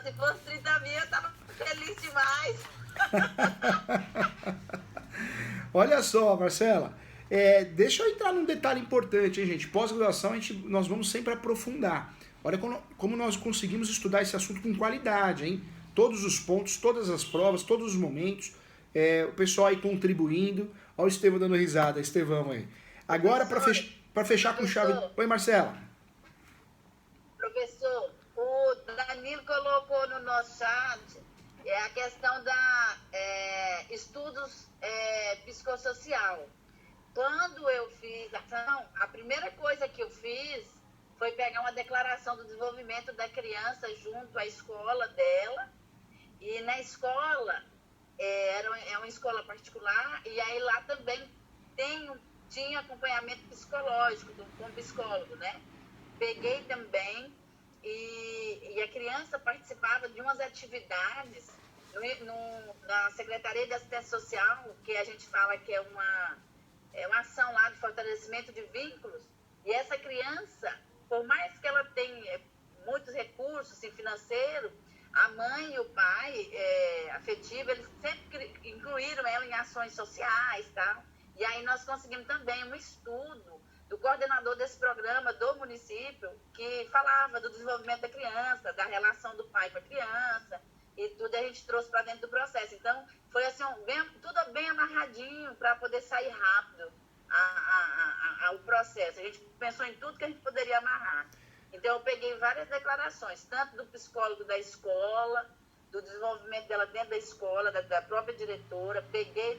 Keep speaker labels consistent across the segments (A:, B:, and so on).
A: Não, se fosse 30 mil, eu tava feliz demais.
B: Olha só, Marcela, deixa eu entrar num detalhe importante, hein, gente? Pós-graduação, nós vamos sempre aprofundar. Olha como nós conseguimos estudar esse assunto com qualidade, hein? Todos os pontos, todas as provas, todos os momentos, o pessoal aí contribuindo. Olha o Estevão dando risada, Estevão aí. Agora, para fechar com chave... Oi, Marcela.
A: Professor, o Danilo colocou no nosso chat a questão da estudos psicossocial. Quando eu fiz a ação, a primeira coisa que eu fiz foi pegar uma declaração do desenvolvimento da criança junto à escola dela. E na escola, é uma escola particular, e aí lá também tinha acompanhamento psicológico com psicólogo, né? Peguei também, e a criança participava de umas atividades na Secretaria de Assistência Social, que a gente fala que é uma ação lá de fortalecimento de vínculos, e essa criança, por mais que ela tenha muitos recursos assim, financeiros, a mãe e o pai afetivo, eles sempre incluíram ela em ações sociais, tá? E aí nós conseguimos também um estudo do coordenador desse programa do município, que falava do desenvolvimento da criança, da relação do pai com a criança, e tudo a gente trouxe para dentro do processo. Então, foi assim, tudo bem amarradinho para poder sair rápido o processo. A gente pensou em tudo que a gente poderia amarrar. Então, eu peguei várias declarações, tanto do psicólogo da escola, do desenvolvimento dela dentro da escola, da própria diretora, peguei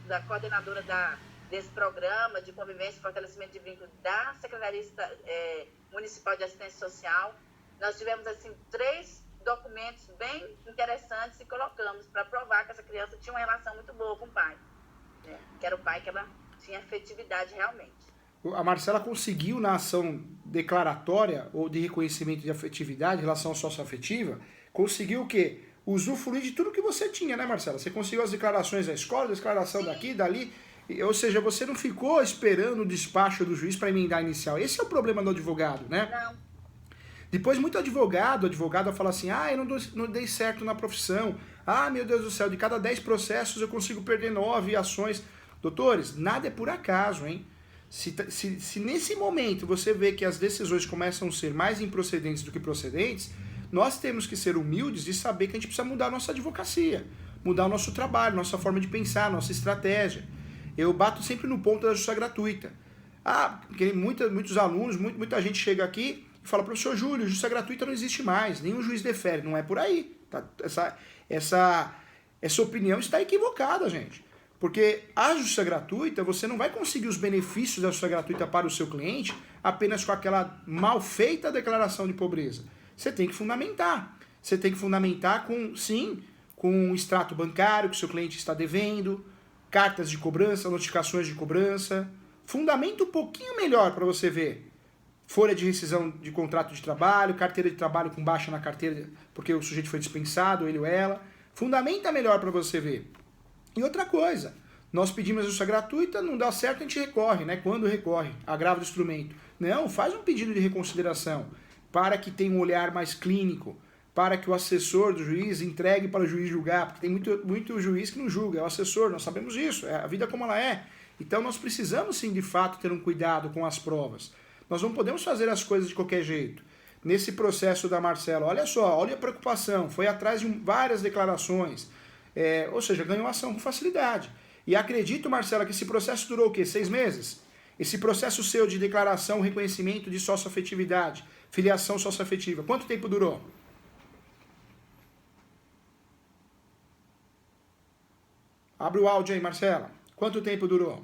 A: da coordenadora desse programa de convivência e fortalecimento de vínculo da Secretaria Municipal de Assistência Social. Nós tivemos, assim, 3 documentos bem interessantes e colocamos para provar que essa criança tinha uma relação muito boa com o pai, né? Que era o pai que ela tinha afetividade realmente.
B: A Marcela conseguiu, na ação declaratória ou de reconhecimento de afetividade, relação socioafetiva, conseguiu o quê? Usufruir de tudo que você tinha, né, Marcela? Você conseguiu as declarações da escola, declaração daqui, dali, ou seja, você não ficou esperando o despacho do juiz para emendar a inicial. Esse é o problema do advogado, né?
A: Não.
B: Depois, muito advogado fala assim, eu não dei certo na profissão, meu Deus do céu, de cada 10 processos eu consigo perder 9 ações. Doutores, nada é por acaso, hein? Se nesse momento você vê que as decisões começam a ser mais improcedentes do que procedentes, nós temos que ser humildes e saber que a gente precisa mudar a nossa advocacia, mudar o nosso trabalho, nossa forma de pensar, nossa estratégia. Eu bato sempre no ponto da justiça gratuita. Porque muitos alunos, muita gente chega aqui e fala, professor Júlio, justiça gratuita não existe mais, nenhum juiz defere. Não é por aí. Tá? Essa opinião está equivocada, gente. Porque a justiça gratuita, você não vai conseguir os benefícios da justiça gratuita para o seu cliente apenas com aquela mal feita declaração de pobreza. Você tem que fundamentar. Você tem que fundamentar com um extrato bancário que o seu cliente está devendo, cartas de cobrança, notificações de cobrança. Fundamenta um pouquinho melhor para você ver. Folha de rescisão de contrato de trabalho, carteira de trabalho com baixa na carteira porque o sujeito foi dispensado, ele ou ela. Fundamenta melhor para você ver. E outra coisa, nós pedimos a justiça gratuita, não dá certo, a gente recorre, né? Quando recorre, agravo do instrumento. Não, faz um pedido de reconsideração para que tenha um olhar mais clínico, para que o assessor do juiz entregue para o juiz julgar, porque tem muito juiz que não julga, é o assessor, nós sabemos isso, é a vida como ela é. Então nós precisamos sim, de fato, ter um cuidado com as provas. Nós não podemos fazer as coisas de qualquer jeito. Nesse processo da Marcela, olha só, olha a preocupação, foi atrás de várias declarações, ou seja, ganhou ação com facilidade. E acredito, Marcela, que esse processo durou o quê? 6 meses? Esse processo seu de declaração, reconhecimento de socioafetividade, filiação socioafetiva, quanto tempo durou? Abre o áudio aí, Marcela. Quanto tempo durou?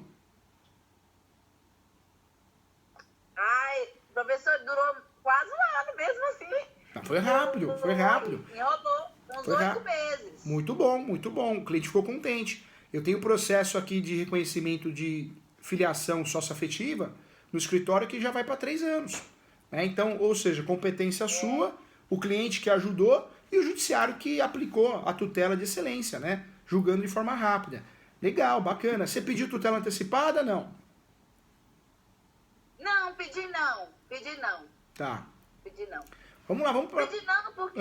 A: Professor, durou quase um ano mesmo assim.
B: Não, foi rápido, foi rápido.
A: Enrolou uns 8 meses.
B: Muito bom, muito bom. O cliente ficou contente. Eu tenho um processo aqui de reconhecimento de filiação socioafetiva no escritório que já vai para 3 anos. Então, ou seja, competência sua, o cliente que ajudou e o judiciário que aplicou a tutela de excelência, né? Julgando de forma rápida. Legal, bacana. Você pediu tutela antecipada, não?
A: Não, pedi não.
B: Tá.
A: Pedi não.
B: Vamos lá, vamos para...
A: Pedi não, porque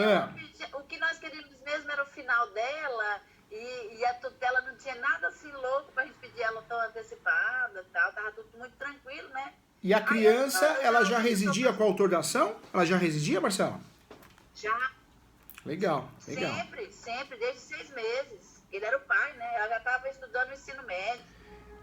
A: o que nós queríamos mesmo era o final dela, e a tutela não tinha nada assim louco pra gente pedir ela tão antecipada e tal, tava tudo muito tranquilo, né?
B: E a criança, ela já residia com o autor da ação? Ela já residia, Marcela?
A: Já.
B: Legal, legal.
A: Sempre, desde 6 meses. Ele era o pai, né? Ela já estava estudando o ensino médio.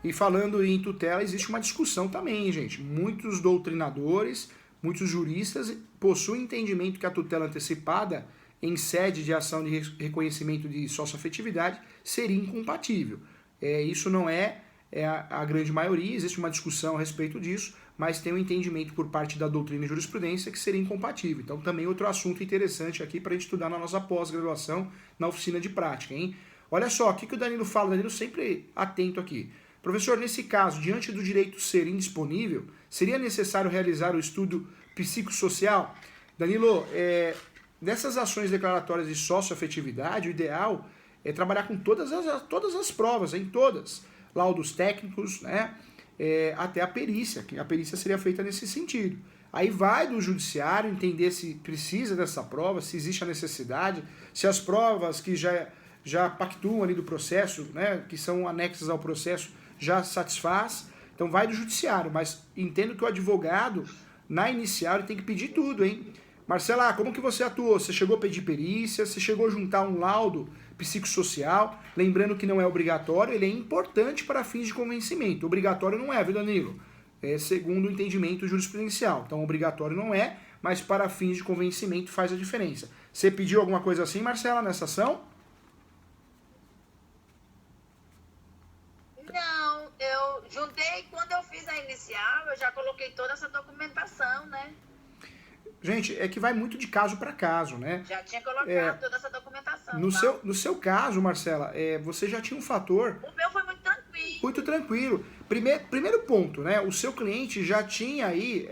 B: E falando em tutela, existe uma discussão também, gente. Muitos doutrinadores, muitos juristas possuem entendimento que a tutela antecipada em sede de ação de reconhecimento de socioafetividade seria incompatível. Isso não é a grande maioria, existe uma discussão a respeito disso, mas tem um entendimento por parte da doutrina e jurisprudência que seria incompatível. Então também outro assunto interessante aqui para a gente estudar na nossa pós-graduação, na oficina de prática, hein? Olha só, o que o Danilo fala, Danilo sempre atento aqui. Professor, nesse caso, diante do direito ser indisponível, seria necessário realizar o estudo psicossocial? Danilo, nessas ações declaratórias de socioafetividade, o ideal é trabalhar com todas as provas, em todas. Laudos técnicos, né? Até a perícia, que a perícia seria feita nesse sentido. Aí vai do judiciário entender se precisa dessa prova, se existe a necessidade, se as provas que já pactuam ali do processo, né, que são anexas ao processo, já satisfaz. Então vai do judiciário, mas entendo que o advogado, na inicial, ele tem que pedir tudo, hein? Marcela, como que você atuou? Você chegou a pedir perícia? Você chegou a juntar um laudo psicossocial? Lembrando que não é obrigatório, ele é importante para fins de convencimento. Obrigatório não é, viu, Danilo? Segundo o entendimento jurisprudencial. Então, obrigatório não é, mas para fins de convencimento faz a diferença. Você pediu alguma coisa assim, Marcela, nessa ação?
A: Não, eu juntei, quando eu fiz a inicial, eu já coloquei toda essa documentação, né?
B: Gente, é que vai muito de caso para caso, né?
A: Já tinha colocado toda essa documentação.
B: No seu caso, Marcela, você já tinha um fator...
A: O meu foi muito tranquilo.
B: Muito tranquilo. Primeiro ponto, né? O seu cliente já tinha aí,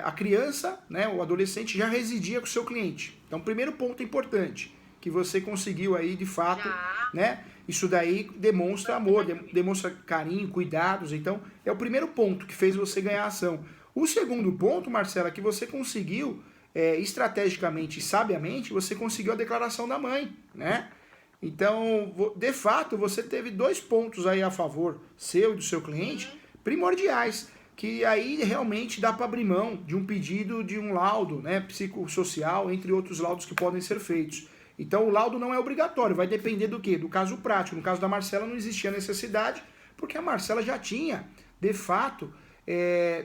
B: a criança, né? O adolescente já residia com o seu cliente. Então, primeiro ponto importante, que você conseguiu aí, de fato, né? Isso daí demonstra amor, demonstra carinho, cuidados. Então, é o primeiro ponto que fez você ganhar a ação. O segundo ponto, Marcela, que você conseguiu... estrategicamente e sabiamente, você conseguiu a declaração da mãe, né? Então, de fato, você teve 2 pontos aí a favor, seu e do seu cliente, primordiais, que aí realmente dá para abrir mão de um pedido de um laudo, né, psicossocial, entre outros laudos que podem ser feitos. Então, o laudo não é obrigatório, vai depender do quê? Do caso prático. No caso da Marcela não existia necessidade, porque a Marcela já tinha, de fato,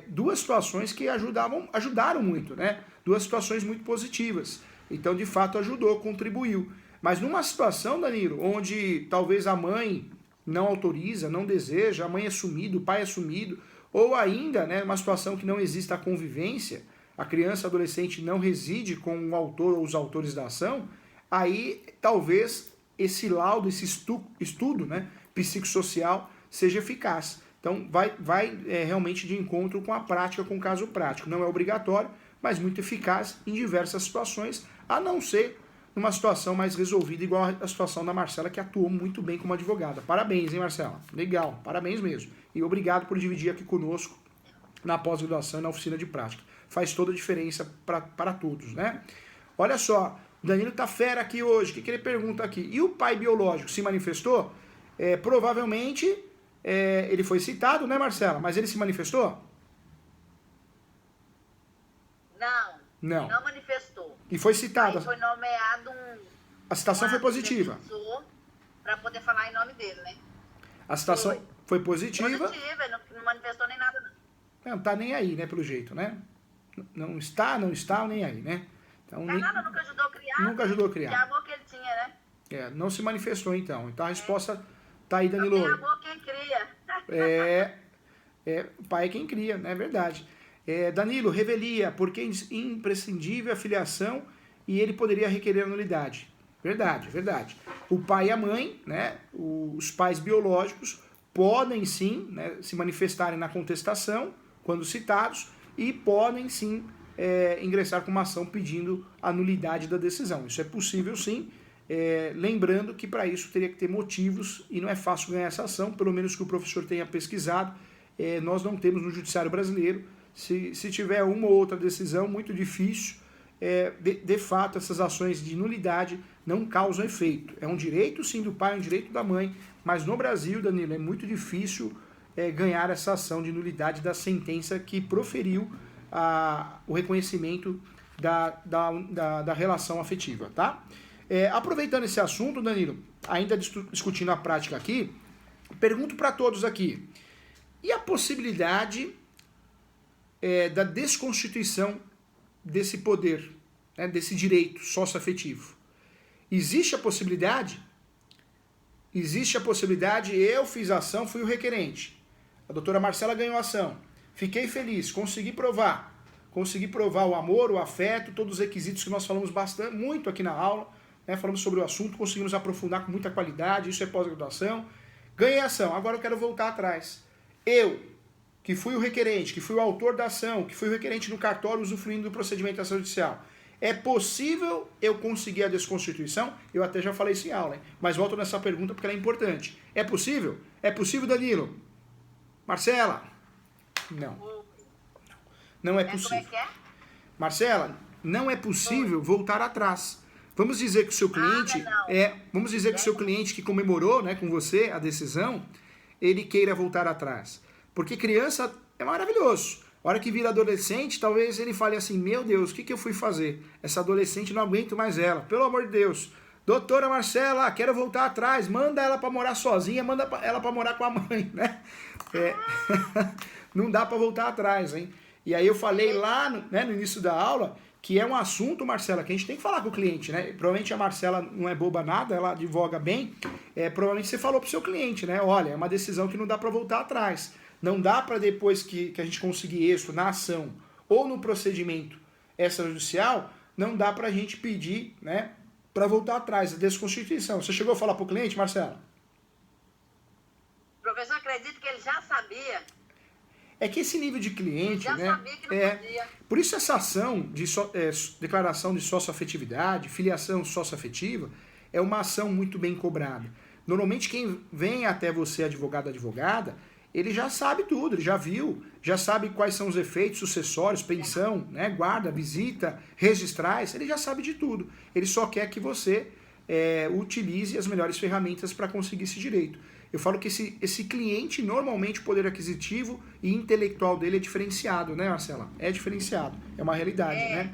B: 2 situações que ajudaram muito, né? 2 situações muito positivas. Então, de fato, ajudou, contribuiu. Mas numa situação, Danilo, onde talvez a mãe não autoriza, não deseja, a mãe é sumida, o pai é sumido, ou ainda, né, uma situação que não exista a convivência, a criança, adolescente não reside com o autor ou os autores da ação, aí talvez esse laudo, esse estudo, né, psicossocial seja eficaz. Então, vai realmente de encontro com a prática, com o caso prático. Não é obrigatório, mas muito eficaz em diversas situações, a não ser numa situação mais resolvida, igual a situação da Marcela, que atuou muito bem como advogada. Parabéns, hein, Marcela? Legal, parabéns mesmo. E obrigado por dividir aqui conosco na pós-graduação e na oficina de prática. Faz toda a diferença para todos, né? Olha só, o Danilo tá fera aqui hoje. O que ele pergunta aqui? E o pai biológico se manifestou? Provavelmente... ele foi citado, né, Marcela? Mas ele se manifestou?
A: Não manifestou.
B: E foi citado.
A: Aí foi nomeado
B: A citação foi positiva.
A: Para poder falar em nome dele, né?
B: A citação foi positiva.
A: Positiva, não manifestou nem nada, não.
B: Não tá nem aí, né, pelo jeito, né? Não está nem aí, né? Então,
A: nada, nunca ajudou a criar.
B: Nunca ajudou a criar.
A: Que amor que ele tinha, né?
B: Não se manifestou, então. Então a resposta tá aí, Danilo.
A: Não tem amor quem cria.
B: O pai é quem cria, né? É verdade. Danilo, revelia, porque é imprescindível a filiação e ele poderia requerer a nulidade. Verdade, verdade. O pai e a mãe, né, os pais biológicos, podem sim, né, se manifestarem na contestação, quando citados, e podem sim ingressar com uma ação pedindo a nulidade da decisão. Isso é possível sim, lembrando que para isso teria que ter motivos e não é fácil ganhar essa ação, pelo menos que o professor tenha pesquisado. Nós não temos no judiciário brasileiro. Se tiver uma ou outra decisão, muito difícil de fato, essas ações de nulidade não causam efeito. É um direito, sim, do pai, é um direito da mãe, mas no Brasil, Danilo, é muito difícil ganhar essa ação de nulidade da sentença que proferiu o reconhecimento da relação afetiva, tá? Aproveitando esse assunto, Danilo, ainda discutindo a prática aqui, pergunto para todos aqui, e a possibilidade da desconstituição desse poder, né, desse direito socioafetivo? Existe a possibilidade? Existe a possibilidade, eu fiz a ação, fui o requerente. A doutora Marcela ganhou a ação. Fiquei feliz, consegui provar o amor, o afeto, todos os requisitos que nós falamos muito aqui na aula, né, falamos sobre o assunto, conseguimos aprofundar com muita qualidade, isso é pós-graduação. Ganhei a ação, agora eu quero voltar atrás. Eu, que fui o requerente, que fui o autor da ação, que fui o requerente no cartório usufruindo do procedimento da ação judicial, é possível eu conseguir a desconstituição? Eu até já falei isso em aula, hein? Mas volto nessa pergunta porque ela é importante. É possível? É possível, Danilo? Marcela? Não. Não é possível.
A: Como é que é?
B: Marcela, não é possível voltar atrás. Vamos dizer que o seu cliente vamos dizer que o seu cliente que comemorou, né, com você a decisão, ele queira voltar atrás. Porque criança é maravilhoso. A hora que vira adolescente, talvez ele fale assim, meu Deus, o que eu fui fazer? Essa adolescente não aguento mais ela. Pelo amor de Deus. Doutora Marcela, quero voltar atrás. Manda ela para morar sozinha, manda ela para morar com a mãe, né? Não dá para voltar atrás, hein? E aí eu falei lá no início da aula que é um assunto, Marcela, que a gente tem que falar com o cliente, né? Provavelmente a Marcela não é boba nada, ela advoga bem. Provavelmente você falou pro seu cliente, né? Olha, é uma decisão que não dá para voltar atrás. Não dá para depois que a gente conseguir êxito na ação ou no procedimento extrajudicial, não dá para a gente pedir, né, para voltar atrás, a desconstituição. Você chegou a falar para o cliente, Marcela?
A: O professor acredita que ele já sabia.
B: É que esse nível de cliente,
A: já
B: né?
A: Sabia que não podia.
B: Por isso essa ação de declaração de socioafetividade, filiação socioafetiva, é uma ação muito bem cobrada. Normalmente quem vem até você, advogada, ele já sabe tudo, ele já viu, já sabe quais são os efeitos sucessórios, pensão, né, guarda, visita, registrais, ele já sabe de tudo. Ele só quer que você utilize as melhores ferramentas para conseguir esse direito. Eu falo que esse cliente, normalmente, o poder aquisitivo e intelectual dele é diferenciado, né, Marcela? É diferenciado, é uma realidade, né?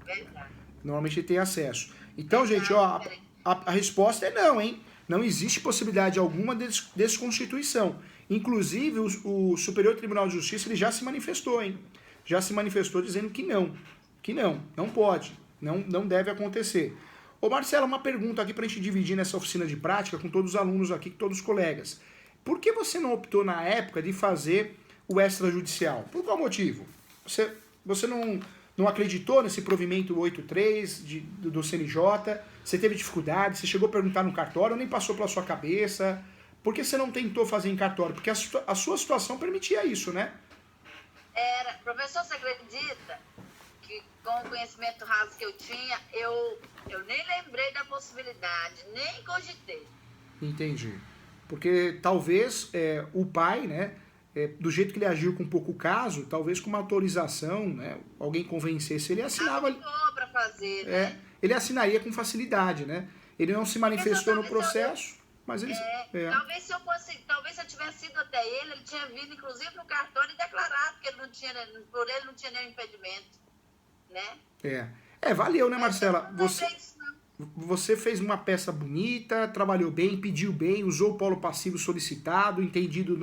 A: Verdade.
B: Normalmente ele tem acesso. Então, gente, ó, a resposta é não, hein? Não existe possibilidade alguma de desconstituição. Inclusive, o Superior Tribunal de Justiça ele já se manifestou, hein? Já se manifestou dizendo que não pode, não deve acontecer. Ô Marcela, uma pergunta aqui para a gente dividir nessa oficina de prática com todos os alunos aqui, com todos os colegas. Por que você não optou na época de fazer o extrajudicial? Por qual motivo? Você não acreditou nesse provimento 83 do CNJ? Você teve dificuldade? Você chegou a perguntar no cartório ou nem passou pela sua cabeça? Por que você não tentou fazer em cartório? Porque a sua situação permitia isso, né?
A: Professor, você acredita que com o conhecimento raso que eu tinha, eu nem lembrei da possibilidade, nem cogitei.
B: Entendi. Porque talvez o pai, né, do jeito que ele agiu com pouco caso, talvez com uma autorização, né, alguém convencesse, ele assinava...
A: para fazer, né?
B: Ele assinaria com facilidade, né? Ele não se manifestou no processo, mas ele...
A: Talvez se eu tivesse ido até ele tinha vindo, inclusive, no cartório e declarado que por ele não tinha nenhum impedimento, né?
B: Valeu, né, Marcela? Você fez uma peça bonita, trabalhou bem, pediu bem, usou o polo passivo solicitado, entendido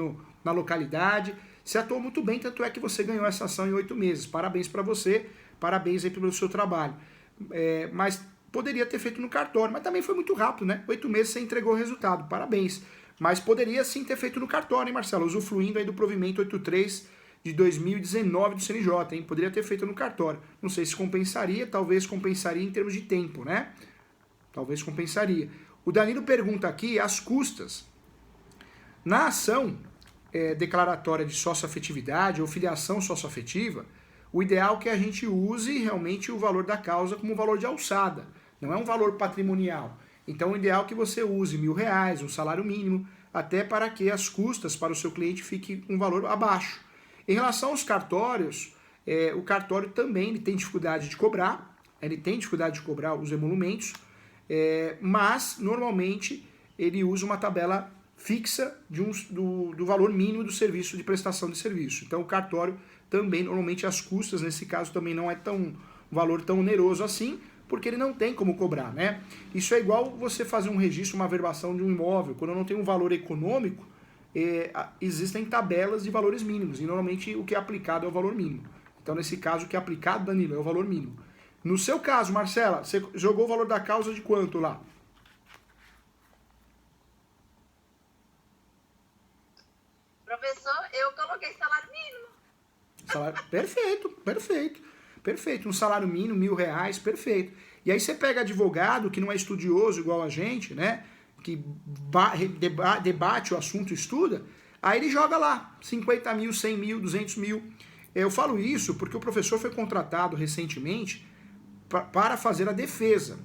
B: na localidade. Você atuou muito bem, tanto é que você ganhou essa ação em 8 meses. Parabéns para você, parabéns aí pelo seu trabalho. Mas poderia ter feito no cartório, mas também foi muito rápido, né? 8 meses você entregou o resultado, parabéns. Mas poderia sim ter feito no cartório, hein, Marcelo? Usufruindo aí do provimento 83 de 2019 do CNJ, hein? Poderia ter feito no cartório. Não sei se compensaria, talvez compensaria em termos de tempo, né? Talvez compensaria. O Danilo pergunta aqui as custas. Na ação declaratória de socioafetividade ou filiação socioafetiva, o ideal é que a gente use realmente o valor da causa como valor de alçada. Não é um valor patrimonial. Então, o ideal é que você use R$1.000, um salário mínimo, até para que as custas para o seu cliente fiquem um valor abaixo. Em relação aos cartórios, o cartório também ele tem dificuldade de cobrar, ele tem dificuldade de cobrar os emolumentos, mas normalmente ele usa uma tabela fixa do valor mínimo do serviço de prestação de serviço. Então o cartório também, normalmente as custas, nesse caso, também não é um valor tão oneroso assim, porque ele não tem como cobrar, né? Isso é igual você fazer um registro, uma averbação de um imóvel. Quando não tem um valor econômico, existem tabelas de valores mínimos, e normalmente o que é aplicado é o valor mínimo. Então, nesse caso, o que é aplicado, Danilo, é o valor mínimo. No seu caso, Marcela, você jogou o valor da causa de quanto lá?
A: Professor, eu coloquei salário mínimo.
B: Perfeito. Um salário mínimo, R$ 1.000, perfeito. E aí você pega advogado que não é estudioso igual a gente, né? Que debate o assunto, estuda, aí ele joga lá 50 mil, 100 mil, 200 mil. Eu falo isso porque o professor foi contratado recentemente para fazer a defesa.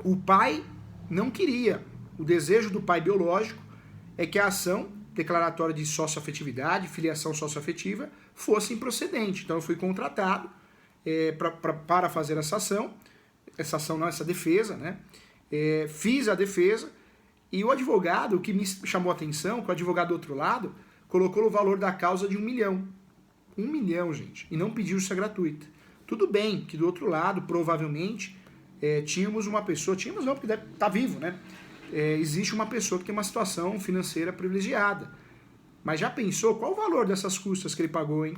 B: O pai não queria. O desejo do pai biológico é que a ação declaratória de socioafetividade, filiação socioafetiva, fosse improcedente. Então eu fui contratado para fazer essa defesa, né? Fiz a defesa, e o advogado, o que me chamou a atenção, que o advogado do outro lado colocou o valor da causa de 1 milhão. 1 milhão, gente, e não pediu justiça gratuita. Tudo bem que do outro lado, provavelmente, tínhamos uma pessoa, porque deve estar vivo, né? Existe uma pessoa que tem uma situação financeira privilegiada. Mas já pensou qual o valor dessas custas que ele pagou, hein?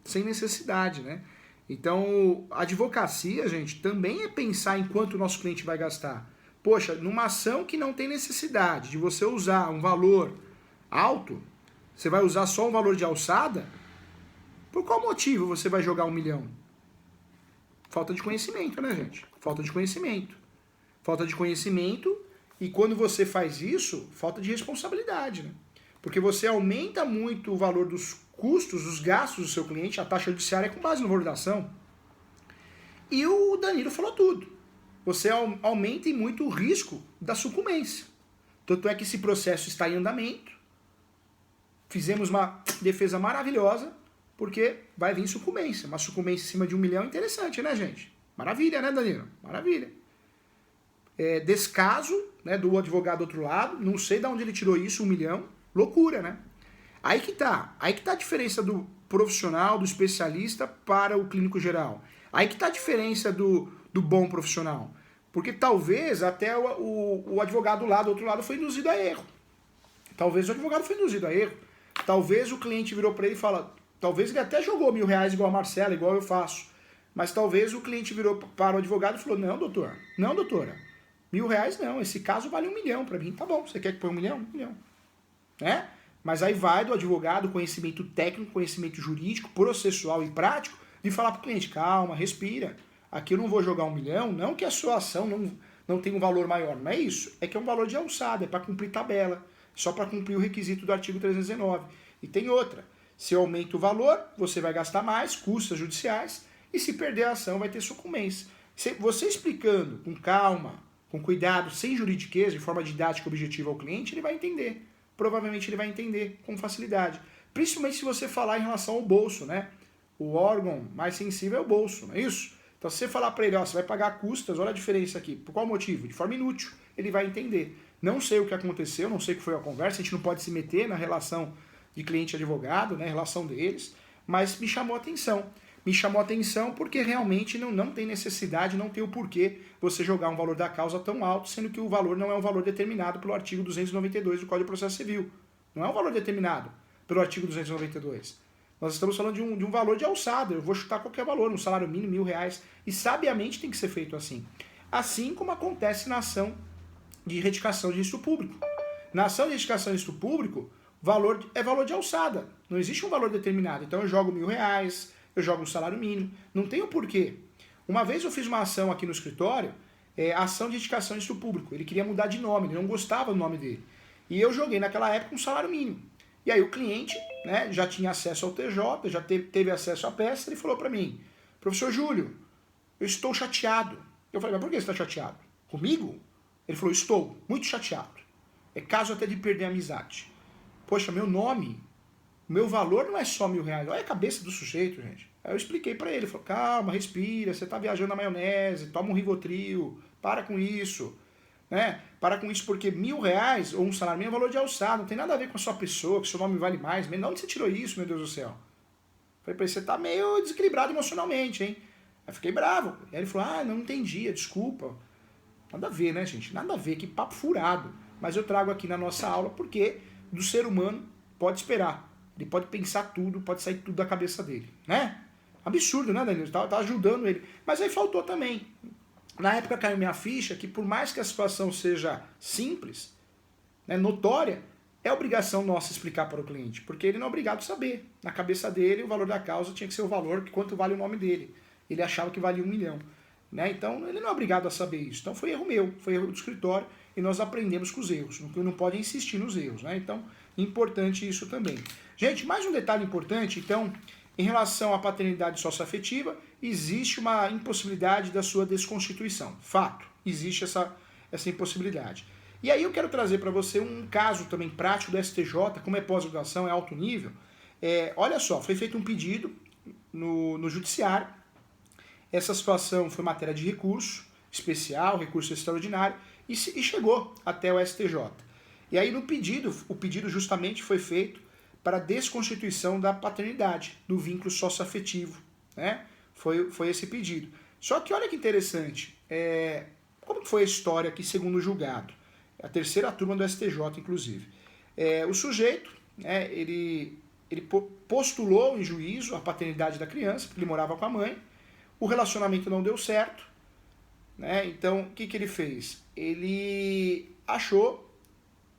B: Sem necessidade, né? Então, a advocacia, gente, também é pensar em quanto o nosso cliente vai gastar. Poxa, numa ação que não tem necessidade de você usar um valor alto, você vai usar só um valor de alçada? Por qual motivo você vai jogar 1 milhão? Falta de conhecimento, né, gente? Falta de conhecimento. Falta de conhecimento, e quando você faz isso, falta de responsabilidade, né? Porque você aumenta muito o valor dos custos, dos gastos do seu cliente, a taxa judiciária é com base no valor da ação. E o Danilo falou tudo. Você aumenta muito o risco da sucumbência. Tanto é que esse processo está em andamento. Fizemos uma defesa maravilhosa, porque vai vir sucumbência. Uma sucumbência em cima de 1 milhão é interessante, né, gente? Maravilha, né, Danilo? Maravilha. Descaso, né, do advogado do outro lado, não sei de onde ele tirou isso, 1 milhão. Loucura, né? Aí que tá a diferença do profissional, do especialista para o clínico geral. Aí que tá a diferença do bom profissional. Porque talvez até o advogado lá do outro lado foi induzido a erro. Talvez o advogado foi induzido a erro. Talvez o cliente virou para ele e fala, talvez ele até jogou R$ 1.000 igual a Marcela, igual eu faço. Mas talvez o cliente virou para o advogado e falou, não, doutora, R$ 1.000 não, esse caso vale 1 milhão para mim. Tá bom, você quer que põe 1 milhão? 1 milhão. Né? Mas aí vai do advogado, conhecimento técnico, conhecimento jurídico, processual e prático, de falar para o cliente, calma, respira. Aqui eu não vou jogar 1 milhão, não que a sua ação não tenha um valor maior, não é isso. É que é um valor de alçada, é para cumprir tabela, só para cumprir o requisito do artigo 319. E tem outra, se aumenta o valor, você vai gastar mais, custas judiciais, e se perder a ação vai ter sucumbência. Você explicando com calma, com cuidado, sem juridiqueza, de forma didática e objetiva ao cliente, ele vai entender. Provavelmente ele vai entender com facilidade. Principalmente se você falar em relação ao bolso, né? O órgão mais sensível é o bolso, não é isso? Então se você falar para ele, ó, você vai pagar custas, olha a diferença aqui. Por qual motivo? De forma inútil. Ele vai entender. Não sei o que aconteceu, não sei o que foi a conversa, a gente não pode se meter na relação de cliente e advogado, né? A relação deles, mas me chamou a atenção. Me chamou a atenção porque realmente não tem necessidade, não tem o porquê você jogar um valor da causa tão alto, sendo que o valor não é um valor determinado pelo artigo 292 do Código de Processo Civil. Não é um valor determinado pelo artigo 292. Nós estamos falando de um valor de alçada. Eu vou chutar qualquer valor, um salário mínimo, R$ 1.000. E sabiamente tem que ser feito assim. Assim como acontece na ação de retificação de registro público. Na ação de retificação de registro público, valor é valor de alçada. Não existe um valor determinado. Então eu jogo R$ 1.000, eu jogo um salário mínimo. Não tem o porquê. Uma vez eu fiz uma ação aqui no escritório, ação de retificação de registro público. Ele queria mudar de nome, ele não gostava do nome dele. E eu joguei naquela época um salário mínimo. E aí o cliente, né, já tinha acesso ao TJ, já teve acesso à peça, ele falou para mim, professor Júlio, eu estou chateado. Eu falei, mas por que você está chateado? Comigo? Ele falou, estou muito chateado. É caso até de perder a amizade. Poxa, meu nome, meu valor não é só R$ 1.000. Olha a cabeça do sujeito, gente. Aí eu expliquei para ele, falou, calma, respira, você tá viajando na maionese, toma um Rivotril, para com isso, né? Para com isso porque R$1.000 ou um salário mínimo é valor de alçada, não tem nada a ver com a sua pessoa, que seu nome vale mais. De onde você tirou isso, meu Deus do céu? Falei pra ele, você tá meio desequilibrado emocionalmente, hein? Aí fiquei bravo. Aí ele falou, não entendia, desculpa. Nada a ver, né, gente? Nada a ver, que papo furado. Mas eu trago aqui na nossa aula porque do ser humano pode esperar. Ele pode pensar tudo, pode sair tudo da cabeça dele, né? Absurdo, né, Danilo? Tá ajudando ele. Mas aí faltou também. Na época caiu minha ficha que por mais que a situação seja simples, né, notória, é obrigação nossa explicar para o cliente, porque ele não é obrigado a saber. Na cabeça dele, o valor da causa tinha que ser o valor que quanto vale o nome dele. Ele achava que valia 1 milhão. Né? Então, ele não é obrigado a saber isso. Então, foi erro meu, foi erro do escritório, e nós aprendemos com os erros. Não pode insistir nos erros. Né? Então, importante isso também. Gente, mais um detalhe importante, então, em relação à paternidade socioafetiva, existe uma impossibilidade da sua desconstituição. Fato, existe essa impossibilidade. E aí eu quero trazer para você um caso também prático do STJ, como é pós-graduação, é alto nível. Olha só, foi feito um pedido no judiciário. Essa situação foi matéria de recurso especial, recurso extraordinário, e chegou até o STJ. E aí no pedido, o pedido justamente foi feito para a desconstituição da paternidade, do vínculo socioafetivo. Né? Foi esse pedido. Só que olha que interessante, como foi a história aqui segundo o julgado? A terceira turma do STJ, inclusive. O sujeito, né, ele postulou em juízo a paternidade da criança, porque ele morava com a mãe, o relacionamento não deu certo, né? Então, o que ele fez? Ele achou,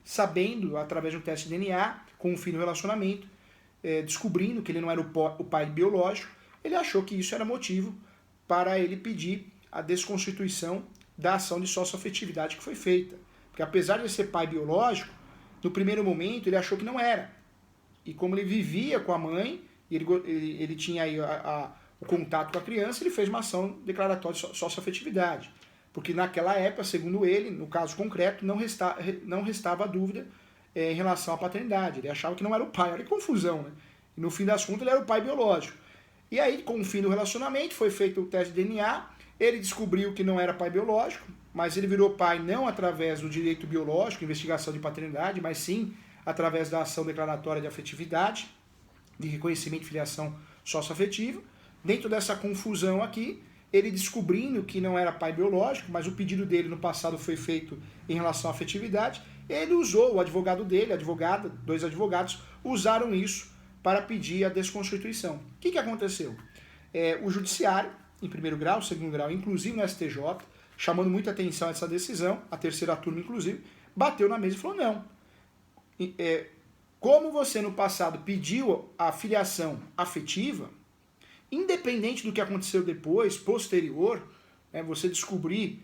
B: sabendo, através de um teste de DNA, com um fim no relacionamento, descobrindo que ele não era o pai biológico, ele achou que isso era motivo para ele pedir a desconstituição da ação de socioafetividade que foi feita. Porque apesar de ele ser pai biológico, no primeiro momento ele achou que não era. E como ele vivia com a mãe, e ele tinha aí o contato com a criança, ele fez uma ação declaratória de socioafetividade. Porque naquela época, segundo ele, no caso concreto, não restava dúvida em relação à paternidade. Ele achava que não era o pai, olha que confusão, né? E no fim das contas ele era o pai biológico. E aí, com o fim do relacionamento, foi feito o teste de DNA, ele descobriu que não era pai biológico, mas ele virou pai não através do direito biológico, investigação de paternidade, mas sim através da ação declaratória de afetividade, de reconhecimento de filiação socioafetiva. Dentro dessa confusão aqui, ele descobrindo que não era pai biológico, mas o pedido dele no passado foi feito em relação à afetividade, ele usou, o advogado dele, a advogada, 2 advogados, usaram isso para pedir a desconstituição. O que aconteceu? O judiciário, em primeiro grau, segundo grau, inclusive no STJ, chamando muita atenção a essa decisão, a terceira turma inclusive, bateu na mesa e falou, não, como você no passado pediu a filiação afetiva, independente do que aconteceu depois, posterior, você descobrir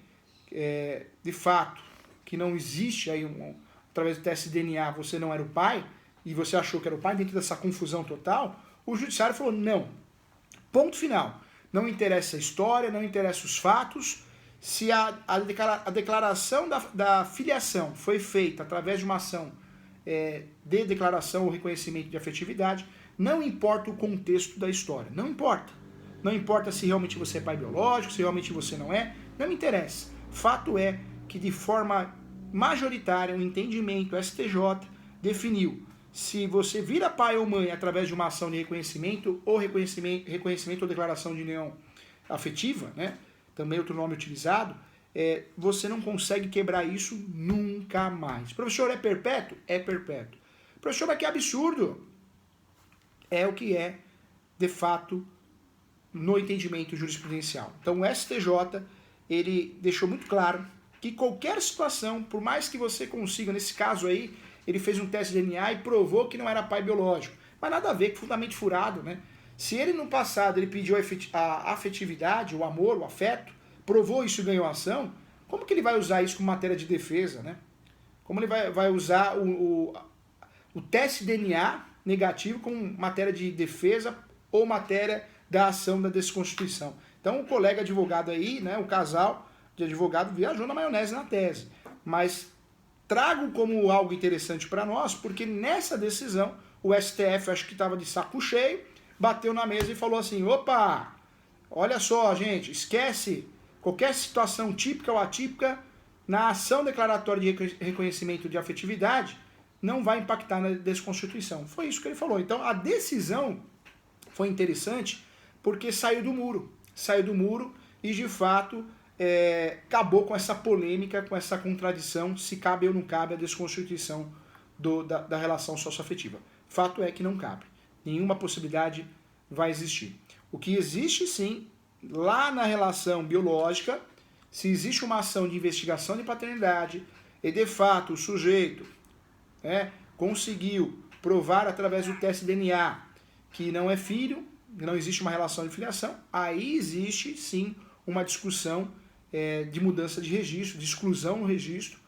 B: de fato que não existe aí através do teste de DNA você não era o pai e você achou que era o pai dentro dessa confusão total, o judiciário falou não, ponto final, não interessa a história, não interessa os fatos, se a declaração da filiação foi feita através de uma ação de declaração ou reconhecimento de afetividade, não importa o contexto da história, não importa. Não importa se realmente você é pai biológico, se realmente você não é, não me interessa. Fato é que de forma majoritária o entendimento STJ definiu se você vira pai ou mãe através de uma ação de reconhecimento ou declaração de união afetiva, né? Também outro nome utilizado, você não consegue quebrar isso nunca mais. Professor, é perpétuo? É perpétuo. Professor, mas que absurdo! É o que é, de fato, no entendimento jurisprudencial. Então, o STJ, ele deixou muito claro que qualquer situação, por mais que você consiga, nesse caso aí, ele fez um teste de DNA e provou que não era pai biológico. Mas nada a ver, que fundamento furado, né? Se ele no passado ele pediu a afetividade, o amor, o afeto, provou isso e ganhou ação, como que ele vai usar isso como matéria de defesa, né? Como ele vai usar o teste de DNA negativo como matéria de defesa ou matéria da ação da desconstituição. Então o colega advogado aí, né, o casal de advogado viajou na maionese na tese. Mas trago como algo interessante para nós, porque nessa decisão o STF acho que estava de saco cheio, bateu na mesa e falou assim, opa, olha só, gente, esquece qualquer situação típica ou atípica na ação declaratória de reconhecimento de afetividade, não vai impactar na desconstituição. Foi isso que ele falou. Então, a decisão foi interessante porque saiu do muro e, de fato, acabou com essa polêmica, com essa contradição, se cabe ou não cabe a desconstituição da relação socioafetiva. Fato é que não cabe. Nenhuma possibilidade vai existir. O que existe, sim, lá na relação biológica, se existe uma ação de investigação de paternidade e, de fato, o sujeito conseguiu provar através do teste DNA que não é filho, que não existe uma relação de filiação, aí existe, sim, uma discussão de mudança de registro, de exclusão no registro,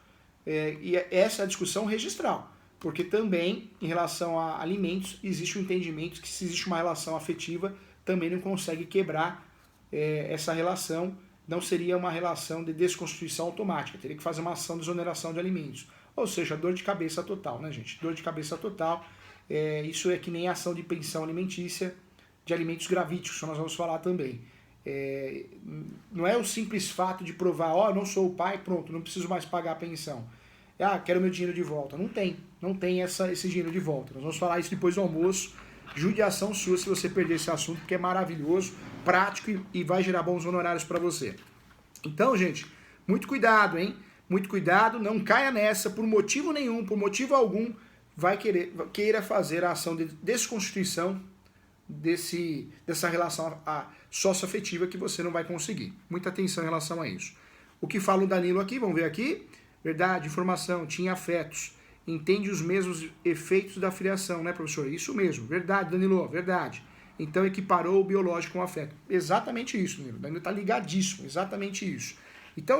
B: e essa é a discussão registral. Porque também, em relação a alimentos, existe um entendimento que se existe uma relação afetiva, também não consegue quebrar essa relação, não seria uma relação de desconstituição automática, teria que fazer uma ação de exoneração de alimentos. Ou seja, dor de cabeça total, né, gente? Dor de cabeça total, isso é que nem ação de pensão alimentícia de alimentos gravíticos, que nós vamos falar também. Não é o simples fato de provar, não sou o pai, pronto, não preciso mais pagar a pensão. Quero meu dinheiro de volta. Não tem esse dinheiro de volta. Nós vamos falar isso depois do almoço. Judiação sua se você perder esse assunto, porque é maravilhoso, prático e vai gerar bons honorários para você. Então, gente, muito cuidado, hein? Muito cuidado, não caia nessa, por motivo nenhum, por motivo algum, queira fazer a ação de desconstituição dessa relação socioafetiva que você não vai conseguir. Muita atenção em relação a isso. O que fala o Danilo aqui, vamos ver aqui. Verdade, informação, tinha afetos, entende os mesmos efeitos da filiação, né, professor? Isso mesmo, verdade, Danilo, verdade. Então equiparou o biológico com o afeto. Exatamente isso, Danilo. Danilo está ligadíssimo, exatamente isso. Então,